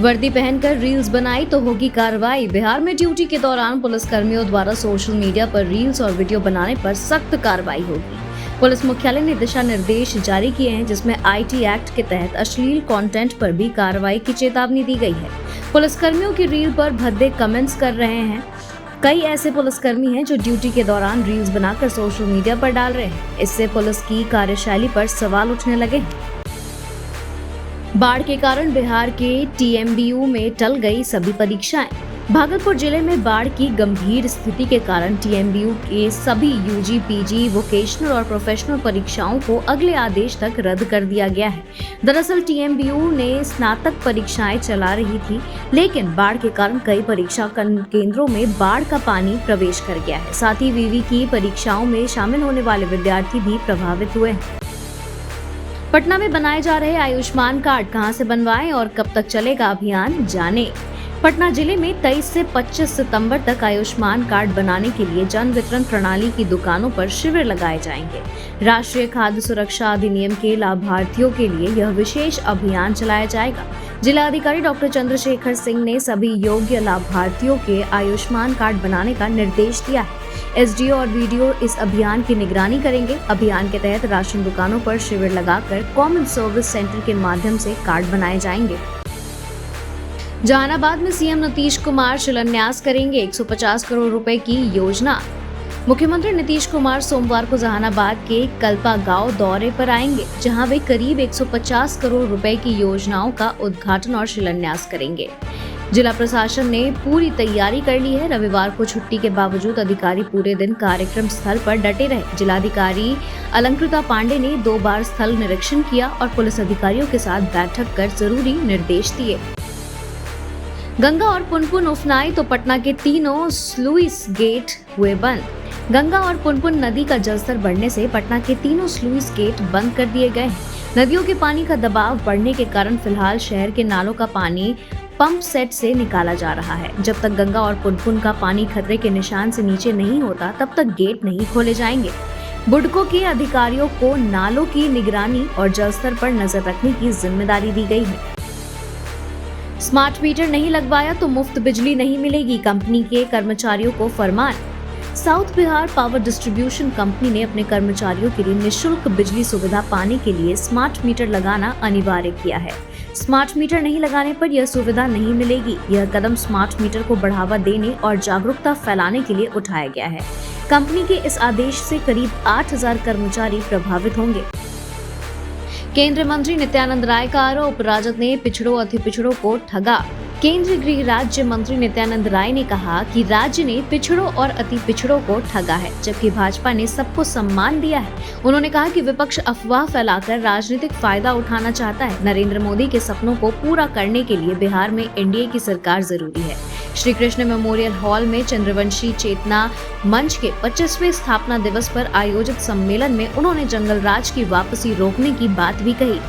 वर्दी पहनकर रील्स बनाई तो होगी कार्रवाई। बिहार में ड्यूटी के दौरान पुलिसकर्मियों द्वारा सोशल मीडिया पर रील्स और वीडियो बनाने पर सख्त कार्रवाई होगी। पुलिस मुख्यालय ने दिशा निर्देश जारी किए हैं, जिसमें IT एक्ट के तहत अश्लील कंटेंट पर भी कार्रवाई की चेतावनी दी गई है। पुलिसकर्मियों की रील पर भद्दे कमेंट्स कर रहे हैं। कई ऐसे पुलिसकर्मी हैं जो ड्यूटी के दौरान रील्स बनाकर सोशल मीडिया पर डाल रहे हैं। इससे पुलिस की कार्यशैली पर सवाल उठने लगे हैं। बाढ़ के कारण बिहार के TMBU में टल गई सभी परीक्षाएं। भागलपुर जिले में बाढ़ की गंभीर स्थिति के कारण TMBU के सभी UG, PG, वोकेशनल और प्रोफेशनल परीक्षाओं को अगले आदेश तक रद्द कर दिया गया है। दरअसल TMBU ने स्नातक परीक्षाएं चला रही थी, लेकिन बाढ़ के कारण कई परीक्षा केंद्रों में बाढ़ का पानी प्रवेश कर गया है। साथ ही VV की परीक्षाओं में शामिल होने वाले विद्यार्थी भी प्रभावित हुए हैं। पटना में बनाए जा रहे आयुष्मान कार्ड कहां से बनवाएं और कब तक चलेगा अभियान, जाने। पटना जिले में 23 से 25 सितंबर तक आयुष्मान कार्ड बनाने के लिए जन वितरण प्रणाली की दुकानों पर शिविर लगाए जाएंगे। राष्ट्रीय खाद्य सुरक्षा अधिनियम के लाभार्थियों के लिए यह विशेष अभियान चलाया जाएगा। जिला अधिकारी डॉक्टर चंद्रशेखर सिंह ने सभी योग्य लाभार्थियों के आयुष्मान कार्ड बनाने का निर्देश दिया है। SDO और VDO इस अभियान की निगरानी करेंगे। अभियान के तहत राशन दुकानों पर शिविर लगाकर कॉमन सर्विस सेंटर के माध्यम से कार्ड बनाए जाएंगे। जहानाबाद में CM नीतीश कुमार शिलान्यास करेंगे 150 करोड़ रुपए की योजना। मुख्यमंत्री नीतीश कुमार सोमवार को जहानाबाद के कल्पा गांव दौरे पर आएंगे, जहां वे करीब 150 करोड़ रुपए की योजनाओं का उद्घाटन और शिलान्यास करेंगे। जिला प्रशासन ने पूरी तैयारी कर ली है। रविवार को छुट्टी के बावजूद अधिकारी पूरे दिन कार्यक्रम स्थल पर डटे रहे। जिलाधिकारी अलंकृता पांडे ने 2 बार स्थल निरीक्षण किया और पुलिस अधिकारियों के साथ बैठक कर जरूरी निर्देश दिए। गंगा और पुनपुन उफनाई तो पटना के तीनों स्लुइस गेट हुए बंद। गंगा और पुनपुन नदी का जलस्तर बढ़ने से पटना के तीनों स्लुइस गेट बंद कर दिए गए हैं। नदियों के पानी का दबाव बढ़ने के कारण फिलहाल शहर के नालों का पानी पंप सेट से निकाला जा रहा है। जब तक गंगा और पुनपुन का पानी खतरे के निशान से नीचे नहीं होता, तब तक गेट नहीं खोले जाएंगे। बुडको के अधिकारियों को नालों की निगरानी और जलस्तर पर नजर रखने की जिम्मेदारी दी गई है। स्मार्ट मीटर नहीं लगवाया तो मुफ्त बिजली नहीं मिलेगी, कंपनी के कर्मचारियों को फरमान। South Bihar power distribution company ने अपने कर्मचारियों के लिए निःशुल्क बिजली सुविधा पाने के लिए स्मार्ट मीटर लगाना अनिवार्य किया है। स्मार्ट मीटर नहीं लगाने पर यह सुविधा नहीं मिलेगी। यह कदम स्मार्ट मीटर को बढ़ावा देने और जागरूकता फैलाने के लिए उठाया गया है। कंपनी के इस आदेश से करीब 8,000 कर्मचारी प्रभावित होंगे। केंद्रीय मंत्री नित्यानंद राय का आरोप, राजद ने पिछड़ों अति पिछड़ों को ठगा। केंद्रीय गृह राज्य मंत्री नित्यानंद राय ने कहा कि राज्य ने पिछड़ों और अति पिछड़ों को ठगा है, जबकि भाजपा ने सबको सम्मान दिया है। उन्होंने कहा कि विपक्ष अफवाह फैलाकर राजनीतिक फायदा उठाना चाहता है। नरेंद्र मोदी के सपनों को पूरा करने के लिए बिहार में NDA की सरकार जरूरी है। श्री कृष्ण मेमोरियल हॉल में चंद्रवंशी चेतना मंच के 25वें स्थापना दिवस पर आयोजित सम्मेलन में उन्होंने जंगल राज की वापसी रोकने की बात भी कही।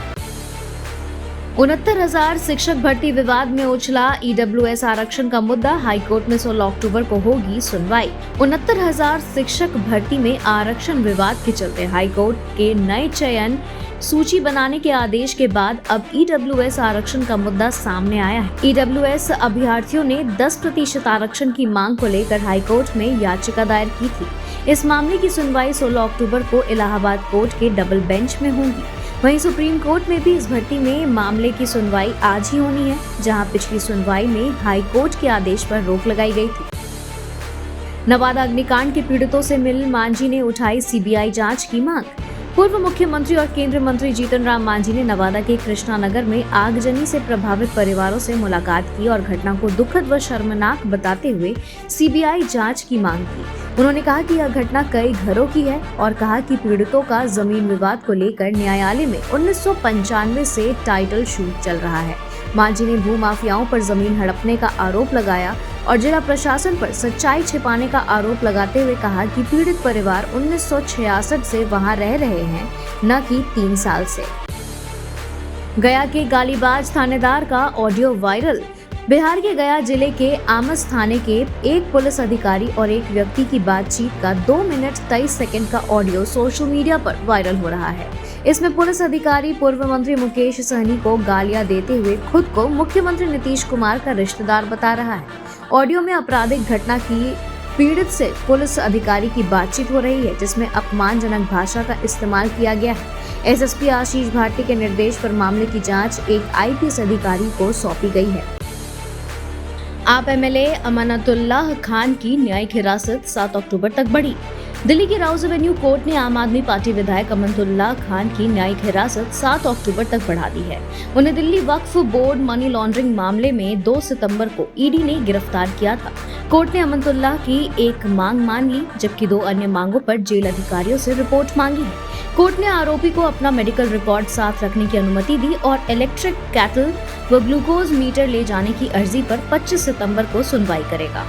69,000 शिक्षक भर्ती विवाद में उछला EWS आरक्षण का मुद्दा। हाईकोर्ट में 16 अक्टूबर को होगी सुनवाई। 69,000 शिक्षक भर्ती में आरक्षण विवाद के चलते हाईकोर्ट के नए चयन सूची बनाने के आदेश के बाद अब EWS आरक्षण का मुद्दा सामने आया है। EWS अभ्यर्थियों ने 10% आरक्षण की मांग को लेकर हाईकोर्ट में याचिका दायर की थी। इस मामले की सुनवाई 16 अक्टूबर को इलाहाबाद कोर्ट के डबल बेंच में होगी। वहीं सुप्रीम कोर्ट में भी इस भर्ती में मामले की सुनवाई आज ही होनी है, जहां पिछली सुनवाई में हाई कोर्ट के आदेश पर रोक लगाई गई थी। नवादा अग्निकांड के पीड़ितों से मिल मांझी ने उठाई CBI जांच की मांग। पूर्व मुख्यमंत्री और केंद्रीय मंत्री जीतन राम मांझी ने नवादा के कृष्णा नगर में आगजनी से प्रभावित परिवारों से मुलाकात की और घटना को दुखद व शर्मनाक बताते हुए CBI जांच की मांग की। उन्होंने कहा कि यह घटना कई घरों की है और कहा कि पीड़ितों का जमीन विवाद को लेकर न्यायालय में 1995 से टाइटल शूट चल रहा है। मांझी ने भूमाफियाओं पर जमीन हड़पने का आरोप लगाया और जिला प्रशासन पर सच्चाई छिपाने का आरोप लगाते हुए कहा कि पीड़ित परिवार 1966 से वहां रह रहे हैं, न कि 3 साल से। गया के गालीबाज थानेदार का ऑडियो वायरल। बिहार के गया जिले के आमस थाने के एक पुलिस अधिकारी और एक व्यक्ति की बातचीत का 2 मिनट 23 सेकंड का ऑडियो सोशल मीडिया पर वायरल हो रहा है। इसमें पुलिस अधिकारी पूर्व मंत्री मुकेश सहनी को गालियां देते हुए खुद को मुख्यमंत्री नीतीश कुमार का रिश्तेदार बता रहा है। ऑडियो में आपराधिक घटना की पीड़ित से पुलिस अधिकारी की बातचीत हो रही है, जिसमें अपमानजनक भाषा का इस्तेमाल किया गया है। एसएसपी आशीष भाटी के निर्देश पर मामले की जांच एक आईपीएस अधिकारी को सौंपी गई है। आप एमएलए अमानतुल्लाह खान की न्यायिक हिरासत 7 अक्टूबर तक बढ़ी। दिल्ली की राउज एवेन्यू कोर्ट ने आम आदमी पार्टी विधायक अमानतुल्लाह खान की न्यायिक हिरासत 7 अक्टूबर तक बढ़ा दी है। उन्हें Delhi Waqf board money laundering मामले में 2 सितंबर को ईडी ने गिरफ्तार किया था। कोर्ट ने अमानतुल्लाह की एक मांग मान ली, जबकि 2 अन्य मांगों पर जेल अधिकारियों से रिपोर्ट मांगी है। कोर्ट ने आरोपी को अपना मेडिकल रिकॉर्ड साथ रखने की अनुमति दी और इलेक्ट्रिक कैटल व ग्लूकोज मीटर ले जाने की अर्जी पर 25 सितंबर को सुनवाई करेगा।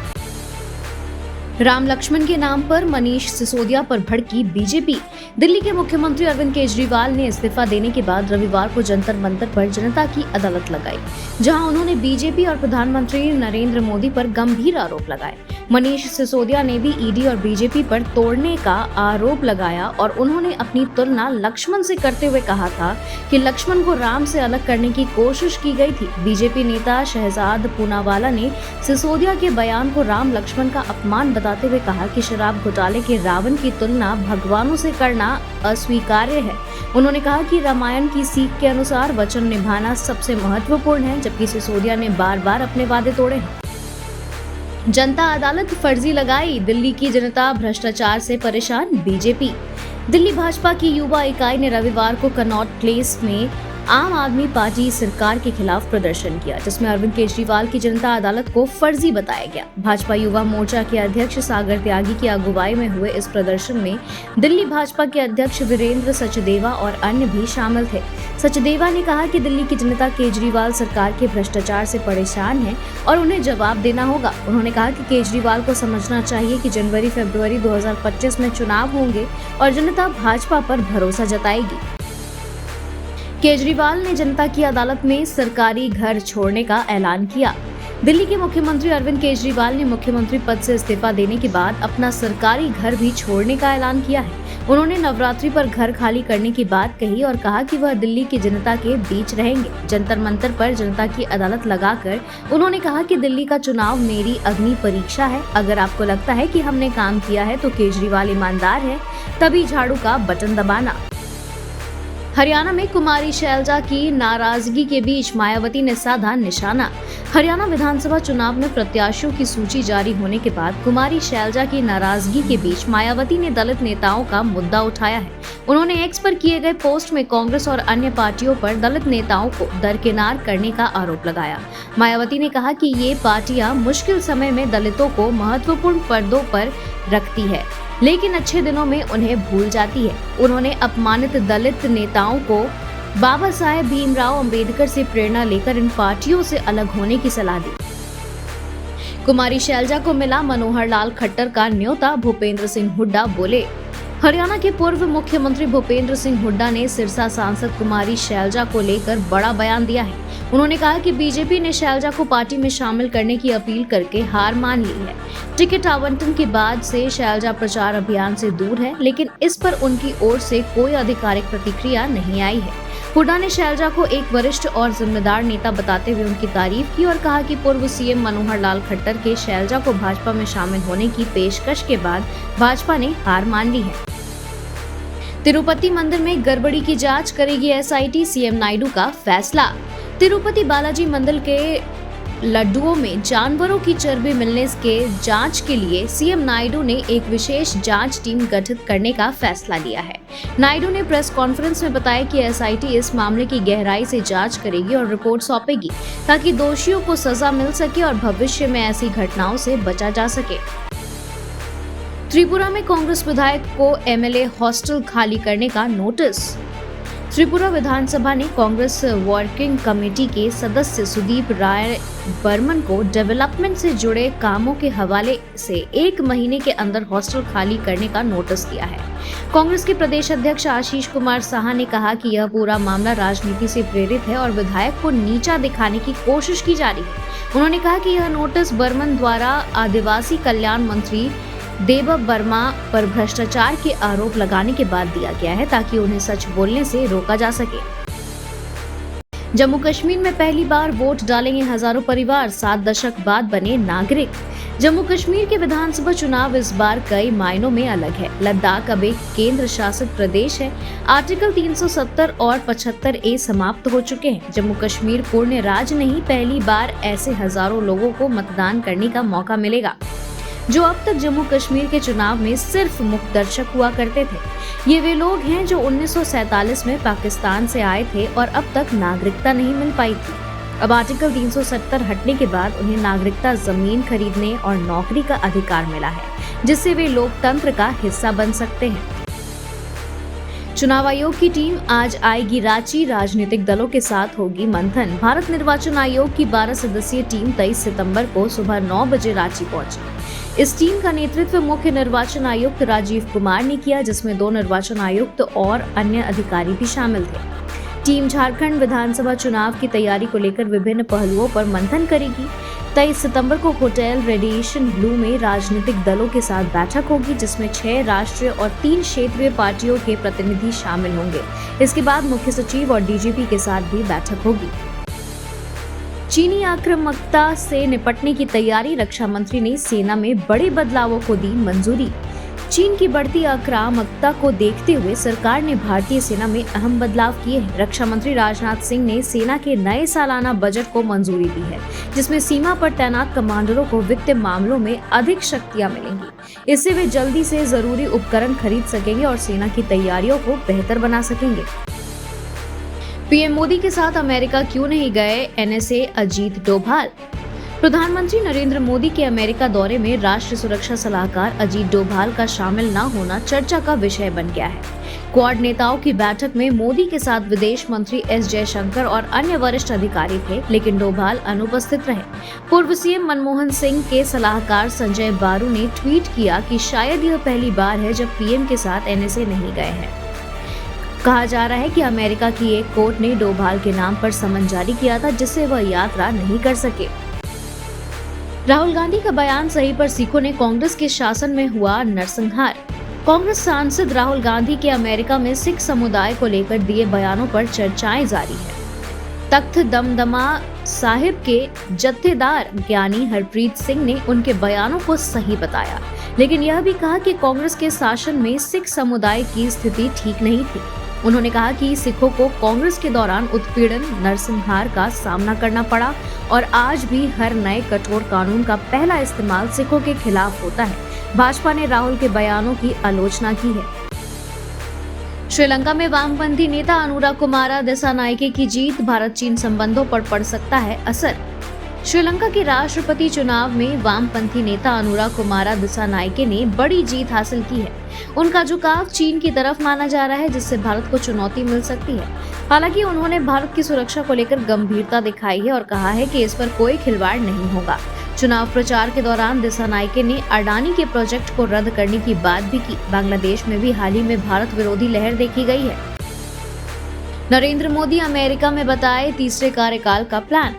राम लक्ष्मण के नाम पर मनीष सिसोदिया पर भड़की बीजेपी। दिल्ली के मुख्यमंत्री अरविंद केजरीवाल ने इस्तीफा देने के बाद रविवार को जंतर मंतर पर जनता की अदालत लगाई, जहां उन्होंने बीजेपी और प्रधानमंत्री नरेंद्र मोदी पर गंभीर आरोप लगाए। मनीष सिसोदिया ने भी ईडी और बीजेपी पर तोड़ने का आरोप लगाया और उन्होंने अपनी तुलना लक्ष्मण से करते हुए कहा था कि लक्ष्मण को राम से अलग करने की कोशिश की गई थी। बीजेपी नेता शहजाद पूनावाला ने सिसोदिया के बयान को राम लक्ष्मण का अपमान बताते हुए कहा कि शराब घोटाले के रावण की तुलना भगवानों से करना अस्वीकार्य है। उन्होंने कहा कि रामायण की सीख के अनुसार वचन निभाना सबसे महत्वपूर्ण है, जबकि सिसोदिया ने बार बार अपने वादे तोड़े हैं। जनता अदालत फर्जी लगाई, दिल्ली की जनता भ्रष्टाचार से परेशान। बीजेपी दिल्ली भाजपा की युवा इकाई ने रविवार को कनॉट प्लेस में आम आदमी पार्टी सरकार के खिलाफ प्रदर्शन किया, जिसमें अरविंद केजरीवाल की जनता अदालत को फर्जी बताया गया। भाजपा युवा मोर्चा के अध्यक्ष सागर त्यागी की अगुवाई में हुए इस प्रदर्शन में दिल्ली भाजपा के अध्यक्ष वीरेंद्र सचदेवा और अन्य भी शामिल थे। सचदेवा ने कहा कि दिल्ली की जनता केजरीवाल सरकार के भ्रष्टाचार से परेशान है और उन्हें जवाब देना होगा। उन्होंने कहा कि केजरीवाल को समझना चाहिए कि जनवरी-फरवरी 2025 में चुनाव होंगे और जनता भाजपा पर भरोसा जताएगी। केजरीवाल ने जनता की अदालत में सरकारी घर छोड़ने का ऐलान किया। दिल्ली के मुख्यमंत्री अरविंद केजरीवाल ने मुख्यमंत्री पद से इस्तीफा देने के बाद अपना सरकारी घर भी छोड़ने का ऐलान किया है। उन्होंने नवरात्रि पर घर खाली करने की बात कही और कहा कि वह दिल्ली की जनता के बीच रहेंगे। जंतर मंतर पर जनता की अदालत लगाकर उन्होंने कहा कि दिल्ली का चुनाव मेरी अग्नि परीक्षा है। अगर आपको लगता है कि हमने काम किया है तो केजरीवाल ईमानदार है, तभी झाड़ू का बटन दबाना। हरियाणा में कुमारी शैलजा की नाराजगी के बीच मायावती ने साधा निशाना। हरियाणा विधानसभा चुनाव में प्रत्याशियों की सूची जारी होने के बाद कुमारी शैलजा की नाराजगी के बीच मायावती ने दलित नेताओं का मुद्दा उठाया है। उन्होंने एक्स पर किए गए पोस्ट में कांग्रेस और अन्य पार्टियों पर दलित नेताओं को दरकिनार करने का आरोप लगाया। मायावती ने कहा कि ये पार्टियां मुश्किल समय में दलितों को महत्वपूर्ण पदों पर रखती है, लेकिन अच्छे दिनों में उन्हें भूल जाती है। उन्होंने अपमानित दलित नेताओं को बाबा साहेब भीमराव अंबेडकर से प्रेरणा लेकर इन पार्टियों से अलग होने की सलाह दी। कुमारी शैलजा को मिला मनोहर लाल खट्टर का न्योता, भूपेंद्र सिंह हुड्डा बोले। हरियाणा के पूर्व मुख्यमंत्री भूपेंद्र सिंह हुड्डा ने सिरसा सांसद कुमारी शैलजा को लेकर बड़ा बयान दिया है। उन्होंने कहा कि बीजेपी ने शैलजा को पार्टी में शामिल करने की अपील करके हार मान ली है। टिकट आवंटन के बाद से शैलजा प्रचार अभियान से दूर है, लेकिन इस पर उनकी ओर से कोई आधिकारिक प्रतिक्रिया नहीं आई है। हुड्डा ने शैलजा को एक वरिष्ठ और जिम्मेदार नेता बताते हुए उनकी तारीफ की और कहा कि पूर्व सीएम मनोहर लाल खट्टर के शैलजा को भाजपा में शामिल होने की पेशकश के बाद भाजपा ने हार मान ली है। तिरुपति मंदिर में गड़बड़ी की जांच करेगी एसआईटी, सीएम नायडू का फैसला। तिरुपति बालाजी मंदिर के लड्डुओं में जानवरों की चर्बी मिलने के जांच के लिए सीएम नायडू ने एक विशेष जांच टीम गठित करने का फैसला लिया है। नायडू ने प्रेस कॉन्फ्रेंस में बताया कि एसआईटी इस मामले की गहराई से जांच करेगी और रिपोर्ट सौंपेगी, ताकि दोषियों को सजा मिल सके और भविष्य में ऐसी घटनाओं से बचा जा सके। त्रिपुरा में कांग्रेस विधायक को एमएलए हॉस्टल खाली करने का नोटिस। त्रिपुरा विधानसभा ने कांग्रेस वर्किंग कमेटी के सदस्य सुदीप राय बर्मन को डेवलपमेंट से जुड़े कामों के हवाले से 1 महीने के अंदर हॉस्टल खाली करने का नोटिस दिया है। कांग्रेस के प्रदेश अध्यक्ष आशीष कुमार साहा ने कहा कि यह पूरा मामला राजनीति से प्रेरित है और विधायक को नीचा दिखाने की कोशिश की जा रही है। उन्होंने कहा कि यह नोटिस बर्मन द्वारा आदिवासी कल्याण मंत्री देबा वर्मा पर भ्रष्टाचार के आरोप लगाने के बाद दिया गया है, ताकि उन्हें सच बोलने से रोका जा सके। जम्मू कश्मीर में पहली बार वोट डालेंगे हजारों परिवार, 7 दशक बाद बने नागरिक। जम्मू कश्मीर के विधानसभा चुनाव इस बार कई मायनों में अलग है। लद्दाख अब एक केंद्र शासित प्रदेश है। आर्टिकल 370 और 75A समाप्त हो चुके हैं। जम्मू कश्मीर पूर्ण राज्य नहीं, पहली बार ऐसे हजारों लोगों को मतदान करने का मौका मिलेगा जो अब तक जम्मू कश्मीर के चुनाव में सिर्फ मुख्य दर्शक हुआ करते थे। ये वे लोग हैं जो 1947 में पाकिस्तान से आए थे और अब तक नागरिकता नहीं मिल पाई थी। अब आर्टिकल 370 हटने के बाद उन्हें नागरिकता, जमीन खरीदने और नौकरी का अधिकार मिला है, जिससे वे लोकतंत्र का हिस्सा बन सकते हैं। चुनाव आयोग की टीम आज आएगी रांची, राजनीतिक दलों के साथ होगी मंथन। भारत निर्वाचन आयोग की 12 सदस्यीय टीम 23 सितंबर को सुबह 9 बजे रांची पहुंची। इस टीम का नेतृत्व मुख्य निर्वाचन आयुक्त राजीव कुमार ने किया, जिसमें 2 निर्वाचन आयुक्त और अन्य अधिकारी भी शामिल थे। टीम झारखंड विधानसभा चुनाव की तैयारी को लेकर विभिन्न पहलुओं पर मंथन करेगी। 23 सितंबर को होटल रेडिएशन ब्लू में राजनीतिक दलों के साथ बैठक होगी, जिसमें 6 राष्ट्रीय और 3 क्षेत्रीय पार्टियों के प्रतिनिधि शामिल होंगे। इसके बाद मुख्य सचिव और डीजीपी के साथ भी बैठक होगी। चीनी आक्रामकता से निपटने की तैयारी, रक्षा मंत्री ने सेना में बड़े बदलावों को दी मंजूरी। चीन की बढ़ती आक्रामकता को देखते हुए सरकार ने भारतीय सेना में अहम बदलाव किए हैं। रक्षा मंत्री राजनाथ सिंह ने सेना के नए सालाना बजट को मंजूरी दी है, जिसमें सीमा पर तैनात कमांडरों को वित्तीय मामलों में अधिक शक्तियां मिलेंगी। इससे वे जल्दी से जरूरी उपकरण खरीद सकेंगे और सेना की तैयारियों को बेहतर बना सकेंगे। पीएम मोदी के साथ अमेरिका क्यों नहीं गए, एनएसए अजीत डोभाल। प्रधानमंत्री नरेंद्र मोदी के अमेरिका दौरे में राष्ट्रीय सुरक्षा सलाहकार अजीत डोभाल का शामिल न होना चर्चा का विषय बन गया है। क्वाड नेताओं की बैठक में मोदी के साथ विदेश मंत्री एस जयशंकर और अन्य वरिष्ठ अधिकारी थे, लेकिन डोभाल अनुपस्थित रहे। पूर्व सीएम मनमोहन सिंह के सलाहकार संजय बारू ने ट्वीट किया कि शायद यह पहली बार है जब पीएम के साथ एनएसए नहीं गए हैं। कहा जा रहा है कि अमेरिका की एक कोर्ट ने डोभाल के नाम पर समन जारी किया था, जिससे वह यात्रा नहीं कर सके। राहुल गांधी का बयान सही पर सिखों ने कांग्रेस के शासन में हुआ नरसंहार। कांग्रेस सांसद राहुल गांधी के अमेरिका में सिख समुदाय को लेकर दिए बयानों पर चर्चाएं जारी है। तख्त दमदमा साहिब के जत्थेदार ज्ञानी हरप्रीत सिंह ने उनके बयानों को सही बताया, लेकिन यह भी कहा कि कांग्रेस के शासन में सिख समुदाय की स्थिति ठीक नहीं थी। उन्होंने कहा कि सिखों को कांग्रेस के दौरान उत्पीड़न, नरसंहार का सामना करना पड़ा और आज भी हर नए कठोर कानून का पहला इस्तेमाल सिखों के खिलाफ होता है। भाजपा ने राहुल के बयानों की आलोचना की है। श्रीलंका में वामपंथी नेता अनुराग कुमारा दिसानायके की जीत, भारत चीन संबंधों पर पड़ सकता है असर। श्रीलंका के राष्ट्रपति चुनाव में वामपंथी नेता अनुराग कुमारा दिसानायके ने बड़ी जीत हासिल की है। उनका झुकाव चीन की तरफ माना जा रहा है, जिससे भारत को चुनौती मिल सकती है। हालांकि उन्होंने भारत की सुरक्षा को लेकर गंभीरता दिखाई है और कहा है कि इस पर कोई खिलवाड़ नहीं होगा। चुनाव प्रचार के दौरान दिसानायके ने अडानी के प्रोजेक्ट को रद्द करने की बात भी की। बांग्लादेश में भी हाल ही में भारत विरोधी लहर देखी गई है। नरेंद्र मोदी अमेरिका में बताए तीसरे कार्यकाल का प्लान।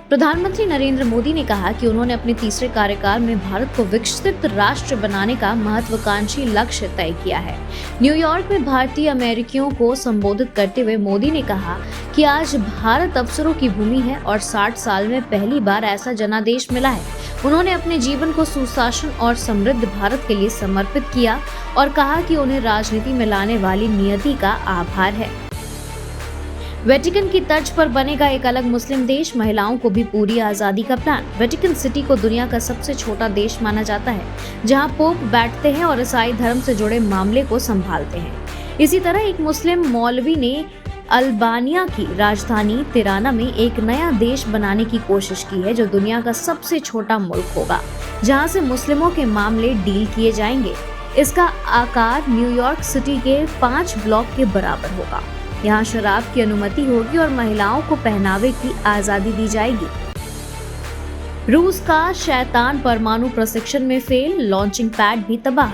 प्रधानमंत्री नरेंद्र मोदी ने कहा कि उन्होंने अपने तीसरे कार्यकाल में भारत को विकसित राष्ट्र बनाने का महत्वाकांक्षी लक्ष्य तय किया है। न्यूयॉर्क में भारतीय अमेरिकियों को संबोधित करते हुए मोदी ने कहा कि आज भारत अवसरों की भूमि है और 60 साल में पहली बार ऐसा जनादेश मिला है। उन्होंने अपने जीवन को सुशासन और समृद्ध भारत के लिए समर्पित किया और कहा कि उन्हें राजनीति में लाने वाली नियति का आभार है। वेटिकन की तर्ज पर बनेगा एक अलग मुस्लिम देश, महिलाओं को भी पूरी आजादी का प्लान। वेटिकन सिटी को दुनिया का सबसे छोटा देश माना जाता है, जहां पोप बैठते हैं और ईसाई धर्म से जुड़े मामले को संभालते हैं। इसी तरह एक मुस्लिम मौलवी ने अल्बानिया की राजधानी तिराना में एक नया देश बनाने की कोशिश की है, जो दुनिया का सबसे छोटा मुल्क होगा, जहां से मुस्लिमों के मामले डील किए जाएंगे। इसका आकार न्यूयॉर्क सिटी के 5 ब्लॉक के बराबर होगा। यहाँ शराब की अनुमति होगी और महिलाओं को पहनावे की आजादी दी जाएगी। रूस का शैतान परमाणु प्रशिक्षण में फेल, लॉन्चिंग पैड भी तबाह।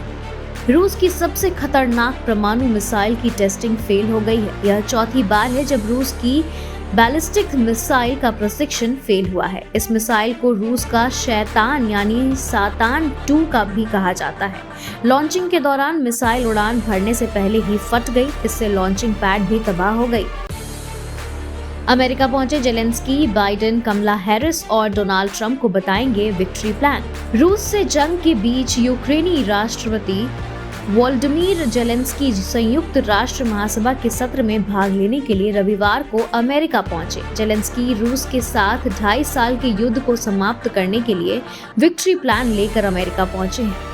रूस की सबसे खतरनाक परमाणु मिसाइल की टेस्टिंग फेल हो गई है। यह चौथी बार है जब रूस की बैलिस्टिक मिसाइल का प्रशिक्षण फेल हुआ है। इस मिसाइल को रूस का शैतान यानी सातान 2 का भी कहा जाता है। लॉन्चिंग के दौरान मिसाइल उड़ान भरने से पहले ही फट गई। इससे लॉन्चिंग पैड भी तबाह हो गई। अमेरिका पहुंचे जेलेंस्की, बाइडेन, कमला हैरिस और डोनाल्ड ट्रंप को बताएंगे विक्ट्री प्लान। रूस से जंग के बीच यूक्रेनी राष्ट्रपति वोलोदिमीर जेलेंस्की संयुक्त राष्ट्र महासभा के सत्र में भाग लेने के लिए रविवार को अमेरिका पहुंचे। जेलेंस्की रूस के साथ 2.5 साल के युद्ध को समाप्त करने के लिए विक्ट्री प्लान लेकर अमेरिका पहुंचे हैं।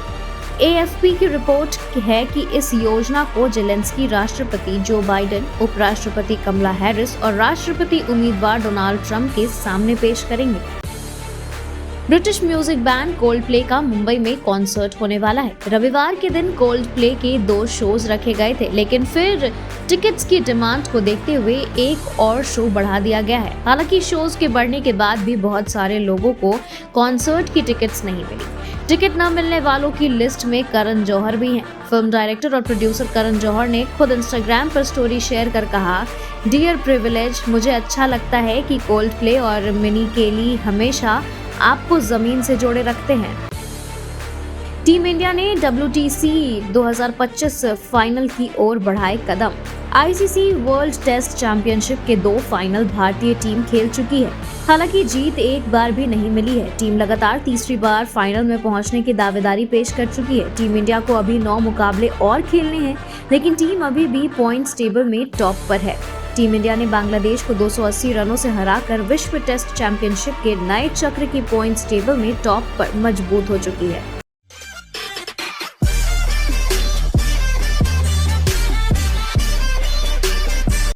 AFP की रिपोर्ट है कि इस योजना को जेलेंस्की राष्ट्रपति जो बाइडेन, उपराष्ट्रपति कमला हैरिस और राष्ट्रपति उम्मीदवार डोनाल्ड ट्रंप के सामने पेश करेंगे। ब्रिटिश म्यूजिक बैंड कोल्डप्ले का मुंबई में कॉन्सर्ट होने वाला है। रविवार के दिन कोल्डप्ले के 2 शोज रखे गए थे, लेकिन फिर टिकट्स की डिमांड को देखते हुए एक और शो बढ़ा दिया गया है। हालांकि शोज के बढ़ने के बाद भी बहुत सारे लोगों को कॉन्सर्ट की टिकट्स नहीं मिली। टिकट न मिलने वालों की लिस्ट में करण जौहर भी हैं। फिल्म डायरेक्टर और प्रोड्यूसर करण जौहर ने खुद इंस्टाग्राम पर स्टोरी शेयर कर कहा, डियर प्रिविलेज, मुझे अच्छा लगता है कि कोल्डप्ले और मिनी केली हमेशा आपको जमीन से जोड़े रखते हैं। टीम इंडिया ने WTC 2025 फाइनल की ओर बढ़ाए कदम। ICC वर्ल्ड टेस्ट चैंपियनशिप के 2 फाइनल भारतीय टीम खेल चुकी है। हालांकि जीत एक बार भी नहीं मिली है। टीम लगातार तीसरी बार फाइनल में पहुंचने की दावेदारी पेश कर चुकी है। टीम इंडिया को अभी 9 मुकाबले और खेलने हैं, लेकिन टीम अभी भी पॉइंट्स टेबल में टॉप पर है। टीम इंडिया ने बांग्लादेश को 280 रनों से हराकर विश्व टेस्ट चैंपियनशिप के नए चक्र की पॉइंट्स टेबल में टॉप पर मजबूत हो चुकी है।